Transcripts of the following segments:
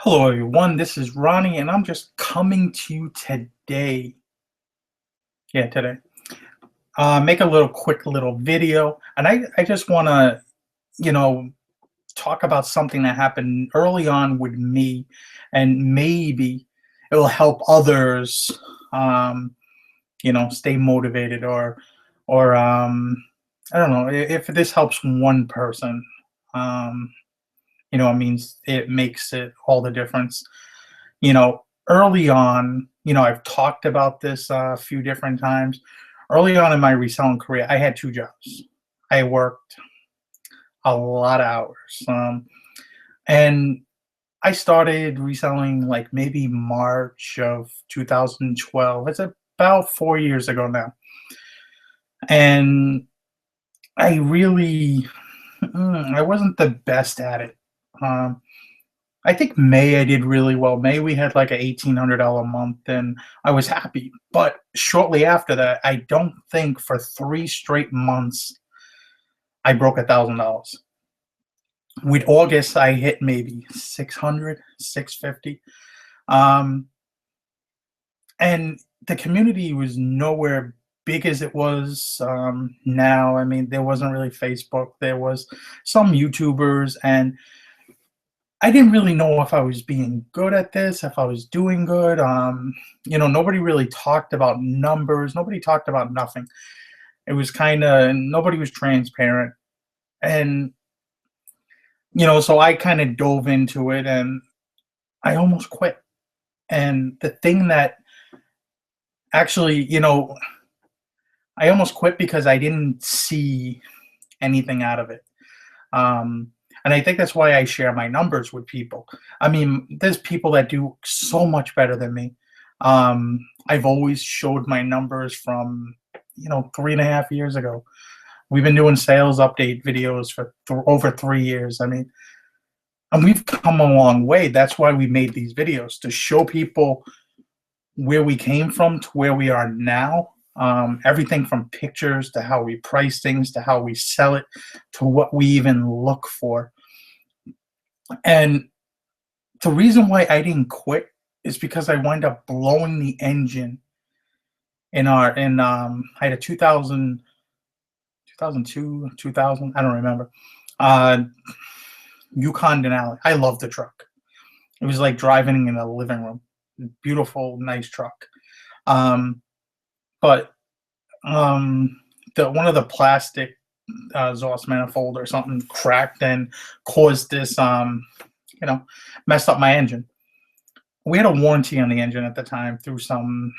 Hello, everyone. This is Ronnie, and I'm just coming to you today. Yeah, today. Make a quick little video, and I just want to, you know, talk about something that happened early on with me, and maybe it will help others, um, stay motivated or I don't know if this helps one person. Um, it means it makes it all the difference. Early on, I've talked about this a few different times. Early on in my reselling career, I had two jobs. I worked a lot of hours. And I started reselling like maybe March of 2012. It's about 4 years ago now. And I really, I wasn't the best at it. Um, I think May I did really well. May we had like a $1,800 month and I was happy. But shortly after that, I don't think for 3 straight months I broke $1,000. With August, I hit maybe 600, 650. Um, and the community was nowhere big as it was now. I mean, there wasn't really Facebook. There was some YouTubers, and I didn't really know if I was being good at this, if I was doing good. Nobody really talked about numbers. Nobody talked about nothing. It was kind of nobody was transparent, and so I kind of dove into it, and I almost quit. And the thing that actually, I almost quit because I didn't see anything out of it. And I think that's why I share my numbers with people. I mean, there's people that do so much better than me. I've always showed my numbers from, 3.5 years ago. We've been doing sales update videos for over 3 years. I mean, and we've come a long way. That's why we made these videos to show people where we came from to where we are now. Everything from pictures to how we price things to how we sell it to what we even look for. And the reason why I didn't quit is because I wind up blowing the engine in I had a 2000, 2002, 2000, I don't remember. Uh Yukon Denali. I love the truck. It was like driving in a living room. Beautiful, nice truck. Um but the one of the plastic exhaust manifold or something cracked and caused this you know messed up my engine. We had a warranty on the engine at the time through some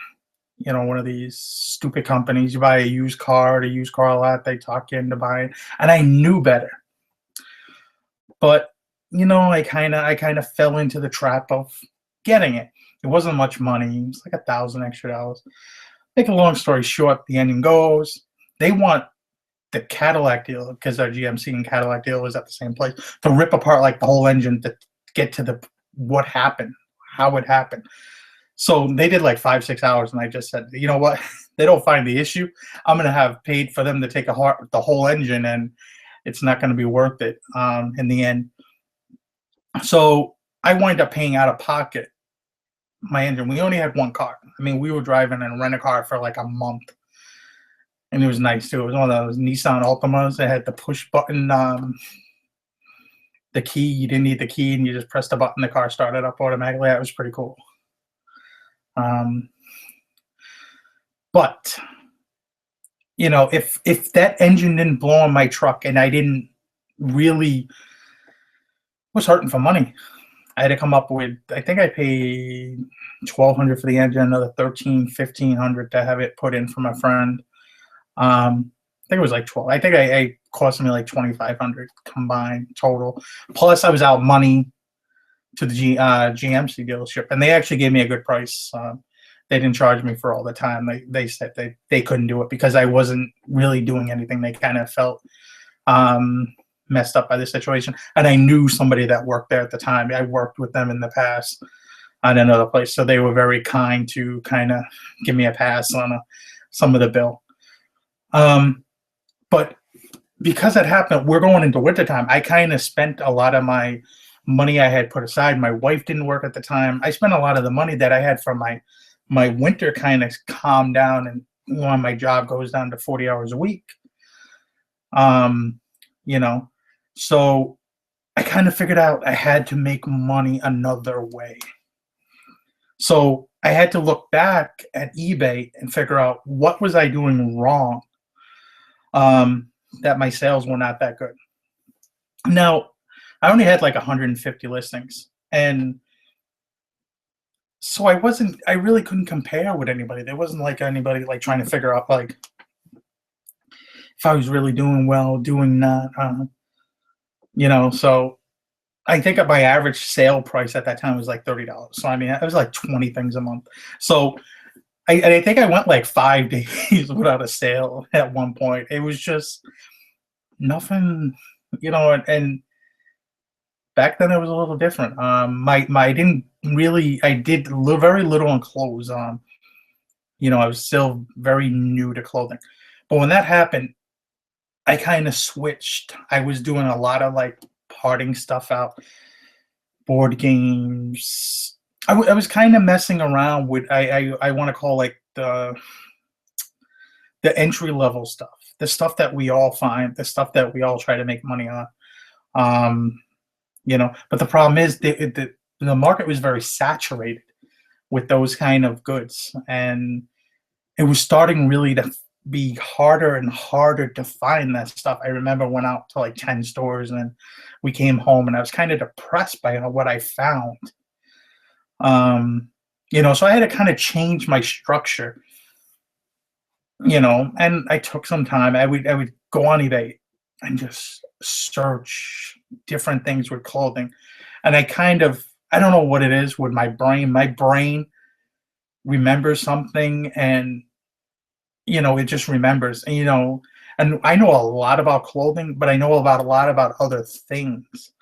one of these stupid companies. You buy a used car at a used car lot, they talk you into buying, and I knew better. But I kind of fell into the trap of getting it. It wasn't much money. It was like 1,000 extra dollars. Make a long story short, the ending goes. They want the Cadillac dealer, because our GMC and Cadillac dealer was at the same place, to rip apart like the whole engine to get to the what happened, how it happened. So they did like 5, 6 hours, and I just said, you know what? They don't find the issue. I'm gonna have paid for them to take the whole engine, and it's not gonna be worth it in the end. So I wind up paying out of pocket my engine. We only had one car. I mean, we were driving and rent a car for like a month, and it was nice too. It was one of those Nissan Altimas that had the push button, the key. You didn't need the key, and you just pressed the button, the car started up automatically. That was pretty cool. Um, but if that engine didn't blow on my truck and I didn't really was hurting for money. I had to come up with, I think I paid 1,200 for the engine, another 13, 1,500 to have it put in from a friend. I think it was like 12. I think I cost me like 2,500 combined total. Plus, I was out money to the GMC dealership, and they actually gave me a good price. They didn't charge me for all the time. They said they couldn't do it because I wasn't really doing anything. They kind of felt messed up by the situation, and I knew somebody that worked there at the time. I worked with them in the past at another place, so they were very kind to kind of give me a pass on some of the bill. But because that happened, we're going into wintertime. I kind of spent a lot of my money I had put aside. My wife didn't work at the time. I spent a lot of the money that I had from my winter kind of calmed down, and when my job goes down to 40 hours a week. Um, you know, so I kind of figured out I had to make money another way. So I had to look back at eBay and figure out what was I doing wrong, um, that my sales were not that good. Now, I only had like 150 listings, and so I really couldn't compare with anybody. There wasn't like anybody like trying to figure out like if I was really doing well, doing not, so I think my average sale price at that time was like $30. So I mean, it was like 20 things a month. So I think I went like 5 days without a sale at one point. It was just nothing, and back then it was a little different. My I didn't really I did very little on clothes. I was still very new to clothing. But when that happened, I kind of switched. I was doing a lot of like parting stuff out, board games. I was kind of messing around with I want to call like the entry level stuff, the stuff that we all find, the stuff that we all try to make money on. Um, but the problem is the market was very saturated with those kind of goods, and it was starting really to be harder and harder to find that stuff. I remember went out to like 10 stores, and then we came home and I was kind of depressed by what I found. So I had to kind of change my structure, and I took some time. I would go on eBay and just search different things with clothing. And I don't know what it is with my brain. My brain remembers something, and it just remembers, and I know a lot about clothing, but I know about a lot about other things.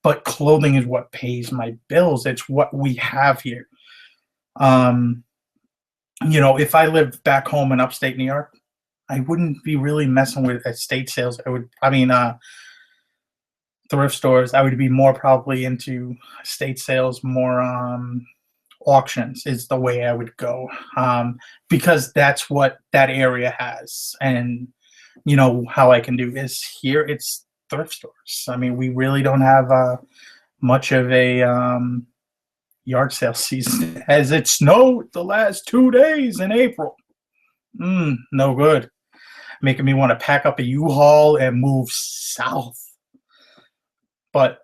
But clothing is what pays my bills. It's what we have here. Um, if I lived back home in upstate New York, I wouldn't be really messing with estate sales. Thrift stores. I would be more probably into estate sales, more auctions is the way I would go, because that's what that area has. And how I can do is here it's thrift stores. I mean, we really don't have much of a yard sale season as it snowed the last 2 days in April. No good. Making me want to pack up a U-Haul and move south. But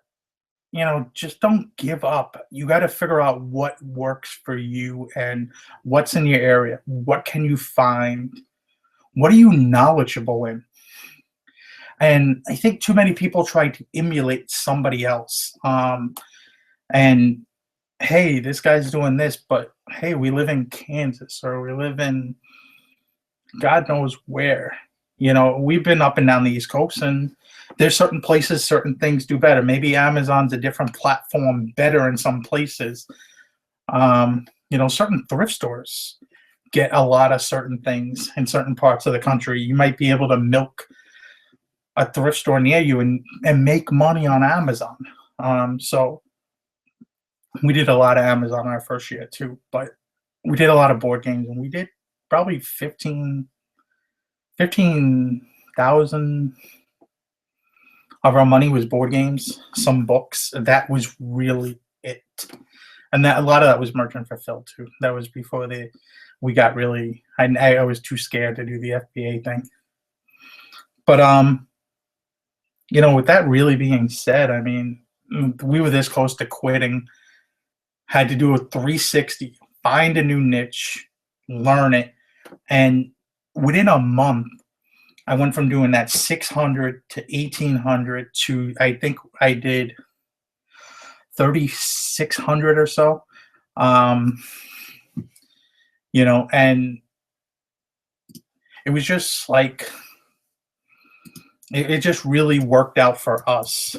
just don't give up. You got to figure out what works for you and what's in your area. What can you find? What are you knowledgeable in? And I think too many people try to emulate somebody else. And hey, this guy's doing this, but hey, we live in Kansas, or we live in God knows where. We've been up and down the East Coast, and there's certain places, certain things do better. Maybe Amazon's a different platform, better in some places. Certain thrift stores get a lot of certain things in certain parts of the country. You might be able to milk a thrift store near you and make money on Amazon. So we did a lot of Amazon our first year too, but we did a lot of board games, and we did probably 15,000 of our money was board games, some books. That was really it. And that a lot of that was merchant fulfilled too. That was before we got really. I was too scared to do the FBA thing. But with that really being said, I mean, we were this close to quitting. Had to do a 360, find a new niche, learn it, and within a month, I went from doing that 600 to 1,800 to I think I did 3,600 or so. And it was just like it just really worked out for us.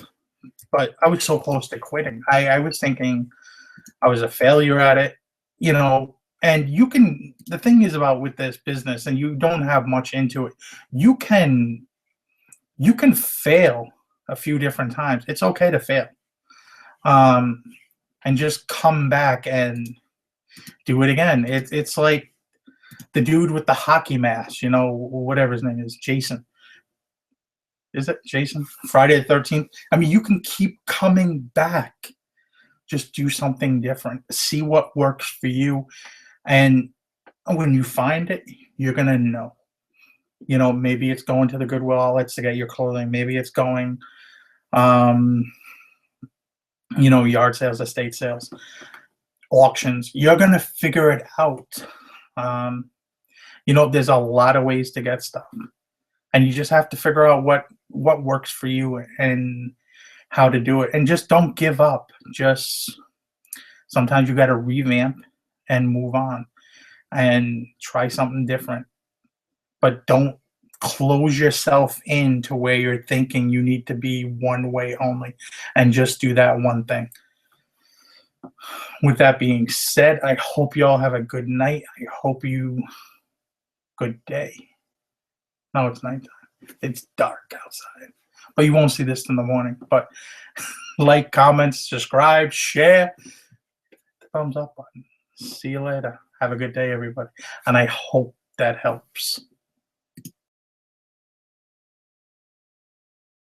But I was so close to quitting. I was thinking I was a failure at it, and the thing is about with this business, and you don't have much into it, you can fail a few different times. It's okay to fail. um, and just come back and do it again. It's like the dude with the hockey mask, whatever his name is, Jason. Is it Jason? Friday the 13th. I mean, you can keep coming back. Just do something different. See what works for you. And when you find it, you're going to know. Maybe it's going to the Goodwill outlets to get your clothing. Maybe it's going, um, yard sales, estate sales, auctions. You're going to figure it out. Um, there's a lot of ways to get stuff. And you just have to figure out what works for you and how to do it. And just don't give up. Just sometimes you got to revamp and move on and try something different. But don't close yourself in to where you're thinking you need to be one way only and just do that one thing. With that being said, I hope you all have a good night. I hope you good day. No, it's nighttime. It's dark outside. But you won't see this in the morning. But like, comment, subscribe, share. Thumbs up button. See you later. Have a good day, everybody. And I hope that helps.